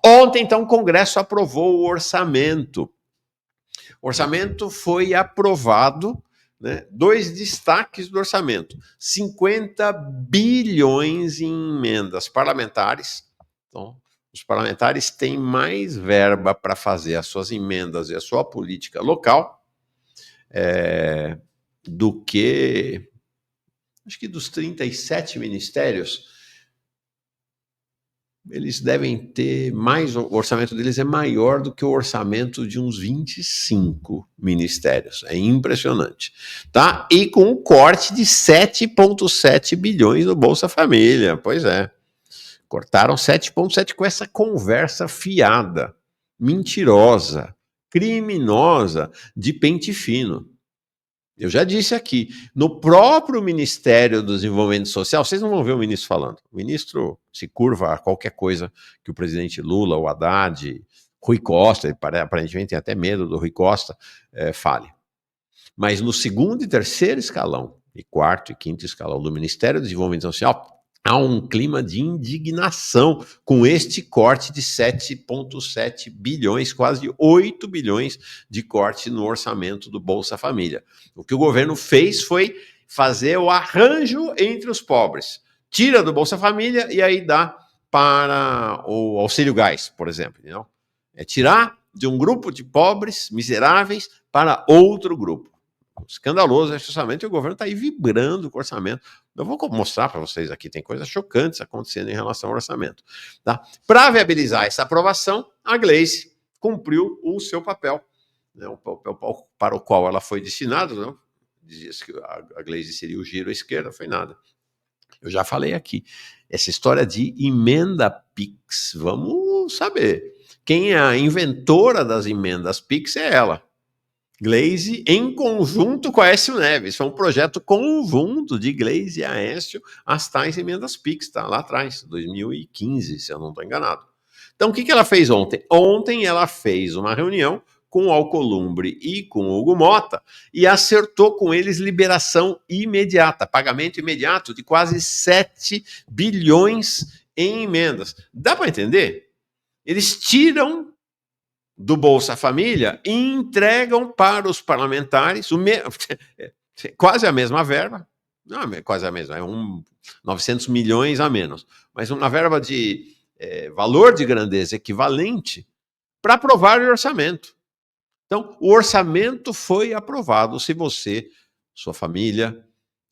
Ontem, então, o Congresso aprovou o orçamento. O orçamento foi aprovado, né? 2 destaques do orçamento: 50 bilhões em emendas parlamentares. Então, os parlamentares têm mais verba para fazer as suas emendas e a sua política local do que, acho que dos 37 ministérios, eles devem ter mais, o orçamento deles é maior do que o orçamento de uns 25 ministérios. É impressionante, tá? E com um corte de 7,7 bilhões no Bolsa Família. Pois é. Cortaram 7,7 com essa conversa fiada, mentirosa, criminosa, de pente fino. Eu já disse aqui, no próprio Ministério do Desenvolvimento Social, vocês não vão ver o ministro falando. O ministro se curva a qualquer coisa que o presidente Lula, o Haddad, Rui Costa, aparentemente tem até medo do Rui Costa, fale. Mas no segundo e terceiro escalão, e quarto e quinto escalão do Ministério do Desenvolvimento Social, há um clima de indignação com este corte de 7,7 bilhões, quase 8 bilhões de corte no orçamento do Bolsa Família. O que o governo fez foi fazer o arranjo entre os pobres. Tira do Bolsa Família e aí dá para o Auxílio Gás, por exemplo. Não? É tirar de um grupo de pobres miseráveis para outro grupo. Escandaloso esse orçamento e o governo está aí vibrando com o orçamento. Eu vou mostrar para vocês aqui, tem coisas chocantes acontecendo em relação ao orçamento. Tá? Para viabilizar essa aprovação, a Gleisi cumpriu o seu papel, né, o papel para o qual ela foi destinada. Não? Dizia-se que a Gleisi seria o giro à esquerda, foi nada. Eu já falei aqui, essa história de emenda PIX, vamos saber. Quem é a inventora das emendas PIX é ela. Gleisi, em conjunto com Aécio Neves. Foi um projeto conjunto de Gleisi e Aécio, as tais emendas PIX, tá? Lá atrás, 2015, se eu não estou enganado. Então, o que ela fez ontem? Ontem ela fez uma reunião com o Alcolumbre e com o Hugo Mota e acertou com eles liberação imediata, pagamento imediato de quase 7 bilhões em emendas. Dá para entender? Eles tiram do Bolsa Família e entregam para os parlamentares quase a mesma verba, não é quase a mesma, é 900 milhões a menos, mas uma verba de valor de grandeza equivalente para aprovar o orçamento. Então, o orçamento foi aprovado. Se você, sua família,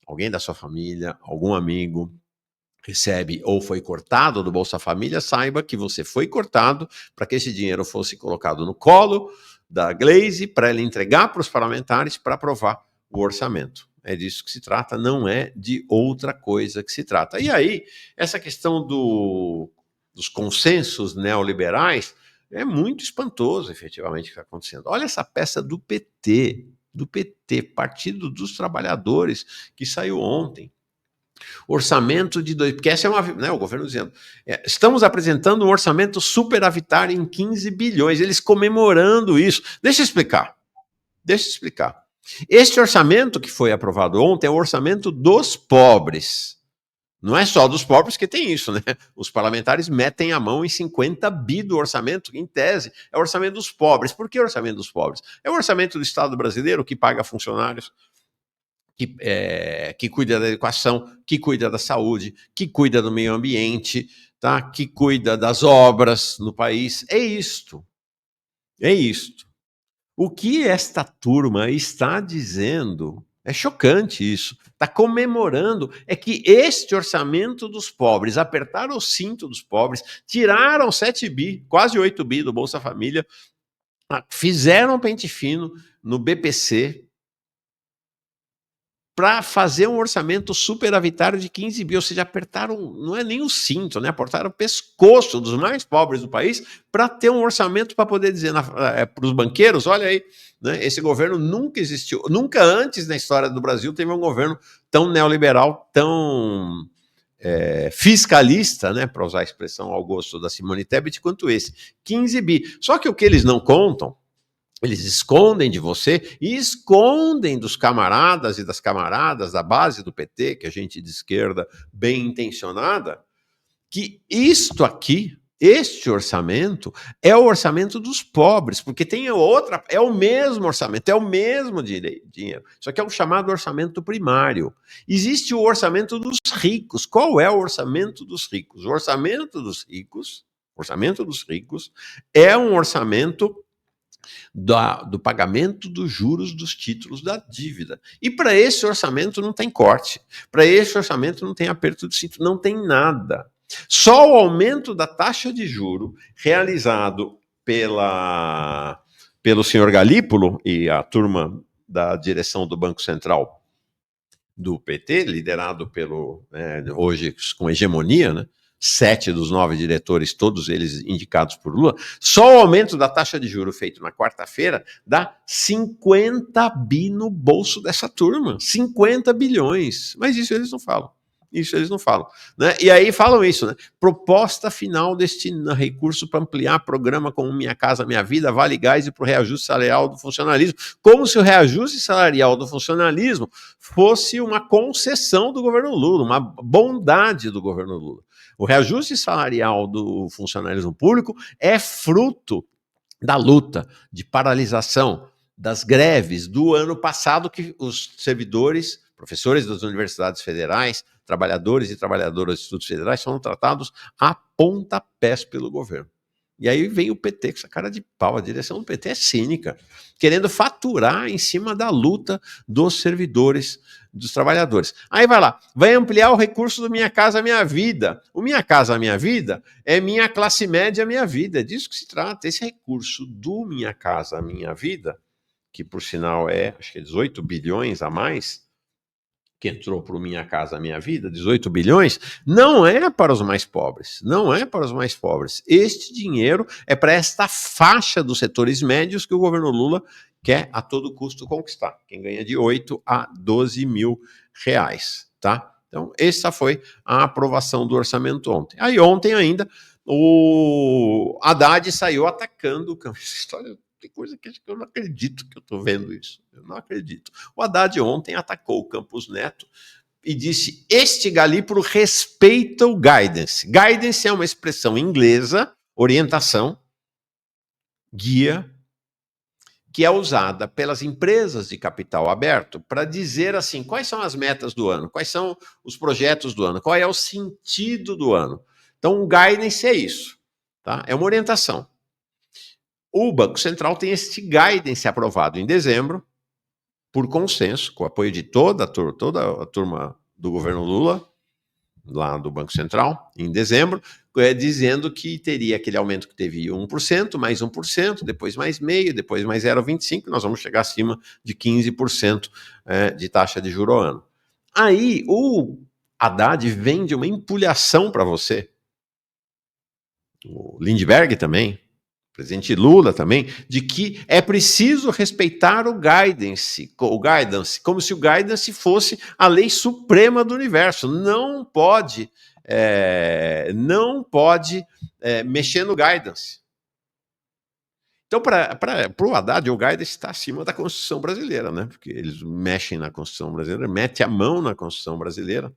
alguém da sua família, algum amigo, recebe ou foi cortado do Bolsa Família, saiba que você foi cortado para que esse dinheiro fosse colocado no colo da Gleisi para ela entregar para os parlamentares para aprovar o orçamento. É disso que se trata, não é de outra coisa que se trata. E aí, essa questão dos consensos neoliberais é muito espantoso, efetivamente, o que está acontecendo. Olha essa peça do PT, Partido dos Trabalhadores, que saiu ontem. Orçamento de porque essa é uma, né, o governo dizendo, estamos apresentando um orçamento superavitário em 15 bilhões, eles comemorando isso. Deixa eu explicar. Este orçamento que foi aprovado ontem é o orçamento dos pobres. Não é só dos pobres que tem isso, né? Os parlamentares metem a mão em 50 bi do orçamento, que em tese é o orçamento dos pobres. Por que o orçamento dos pobres? É o orçamento do Estado brasileiro que paga funcionários, que cuida da educação, que cuida da saúde, que cuida do meio ambiente, tá? Que cuida das obras no país. É isto. O que esta turma está dizendo, é chocante isso, está comemorando, é que este orçamento dos pobres, apertaram o cinto dos pobres, tiraram 7 bi, quase 8 bi do Bolsa Família, fizeram um pente fino no BPC, para fazer um orçamento superavitário de 15 bi, ou seja, apertaram, não é nem o cinto, né? Apertaram o pescoço dos mais pobres do país para ter um orçamento para poder dizer para os banqueiros, olha aí, né? Esse governo nunca existiu, nunca antes na história do Brasil teve um governo tão neoliberal, tão fiscalista, né? Para usar a expressão ao gosto da Simone Tebet, quanto esse, 15 bi. Só que o que eles não contam, eles escondem de você e escondem dos camaradas e das camaradas da base do PT, que é gente de esquerda bem intencionada, que isto aqui, Este orçamento é o orçamento dos pobres, porque tem outra, é o mesmo orçamento, é o mesmo dinheiro. Só que é o chamado orçamento primário. Existe o orçamento dos ricos. Qual é o orçamento dos ricos? O orçamento dos ricos é um orçamento do pagamento dos juros dos títulos da dívida. E para esse orçamento não tem corte. Para esse orçamento não tem aperto de cinto, não tem nada. Só o aumento da taxa de juro realizado pelo senhor Galípolo e a turma da direção do Banco Central do PT, liderado hoje com hegemonia, né? 7 dos 9 diretores, todos eles indicados por Lula, só o aumento da taxa de juros feito na quarta-feira dá 50 bi no bolso dessa turma. 50 bilhões. Mas isso eles não falam. Isso eles não falam. Né? E aí falam isso, né? Proposta final destina recurso para ampliar programa como Minha Casa Minha Vida, Vale Gás e para o reajuste salarial do funcionalismo. Como se o reajuste salarial do funcionalismo fosse uma concessão do governo Lula, uma bondade do governo Lula. O reajuste salarial do funcionalismo público é fruto da luta, de paralisação, das greves do ano passado que os servidores, professores das universidades federais, trabalhadores e trabalhadoras de institutos federais foram tratados a pontapés pelo governo. E aí vem o PT com essa cara de pau, a direção do PT é cínica, querendo faturar em cima da luta dos servidores, dos trabalhadores. Aí vai lá, vai ampliar o recurso do Minha Casa Minha Vida. O Minha Casa Minha Vida é Minha Classe Média Minha Vida, é disso que se trata. Esse recurso do Minha Casa Minha Vida, que por sinal acho que é 18 bilhões a mais, que entrou para o Minha Casa Minha Vida, 18 bilhões, não é para os mais pobres, não é para os mais pobres. Este dinheiro é para esta faixa dos setores médios que o governo Lula quer a todo custo conquistar, quem ganha de 8 a 12 mil reais, tá? Então, essa foi a aprovação do orçamento ontem. Aí ontem ainda, o Haddad saiu atacando essa história. Tem coisa que eu não acredito que eu estou vendo isso. Eu não acredito. O Haddad ontem atacou o Campos Neto e disse: este Galípolo respeita o guidance. Guidance é uma expressão inglesa, orientação, guia, que é usada pelas empresas de capital aberto para dizer assim, quais são as metas do ano, quais são os projetos do ano, qual é o sentido do ano. Então, o guidance é isso, tá? É uma orientação. O Banco Central tem este guidance aprovado em dezembro, por consenso, com o apoio de toda a turma do governo Lula, lá do Banco Central, em dezembro, dizendo que teria aquele aumento que teve 1%, mais 1%, depois mais meio, depois mais 0,25%, nós vamos chegar acima de 15% de taxa de juro ao ano. Aí o Haddad vende uma empulhação para você, o Lindbergh também, o presidente Lula também, de que é preciso respeitar o guidance, como se o guidance fosse a lei suprema do universo. Não pode mexer no guidance. Então, para o Haddad, o guidance está acima da Constituição brasileira, né? Porque eles mexem na Constituição brasileira, metem a mão na Constituição brasileira.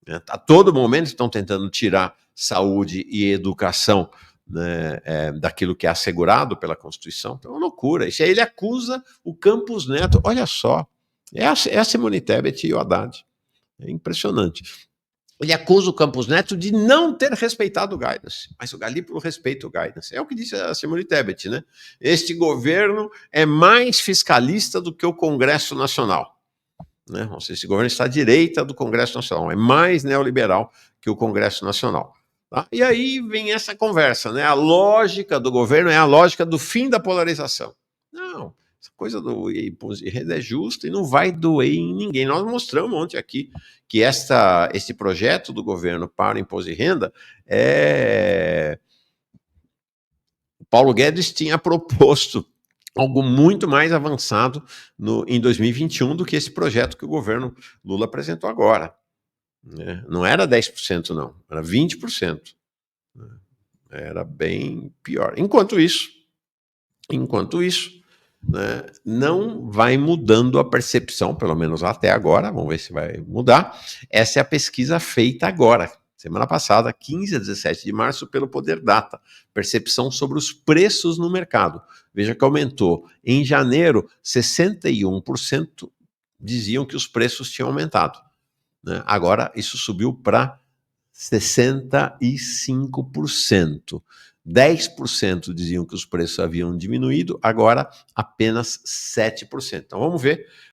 Né? A todo momento estão tentando tirar saúde e educação, né, daquilo que é assegurado pela Constituição. Então é uma loucura. Isso aí ele acusa o Campos Neto. Olha só, é a Simone Tebet e o Haddad. É impressionante. Ele acusa o Campos Neto de não ter respeitado o guidance. Mas o Galípolo respeita o guidance. É o que disse a Simone Tebet, né? Este governo é mais fiscalista do que o Congresso Nacional. Né? Ou seja, esse governo está à direita do Congresso Nacional. É mais neoliberal que o Congresso Nacional. Tá? E aí vem essa conversa, né? A lógica do governo é a lógica do fim da polarização. Não, essa coisa do imposto de renda é justa e não vai doer em ninguém. Nós mostramos ontem aqui que esse projeto do governo para o imposto de renda o Paulo Guedes tinha proposto algo muito mais avançado em 2021 do que esse projeto que o governo Lula apresentou agora. Né? Não era 10%, não, era 20%. Era bem pior. Enquanto isso, né, não vai mudando a percepção, pelo menos até agora, vamos ver se vai mudar. Essa é a pesquisa feita agora. semana passada, 15 a 17 de março, pelo Poder Data, percepção sobre os preços no mercado. Veja que aumentou. Em janeiro, 61% diziam que os preços tinham aumentado, né? Agora, isso subiu para 65%. 10% diziam que os preços haviam diminuído, agora apenas 7%. Então vamos ver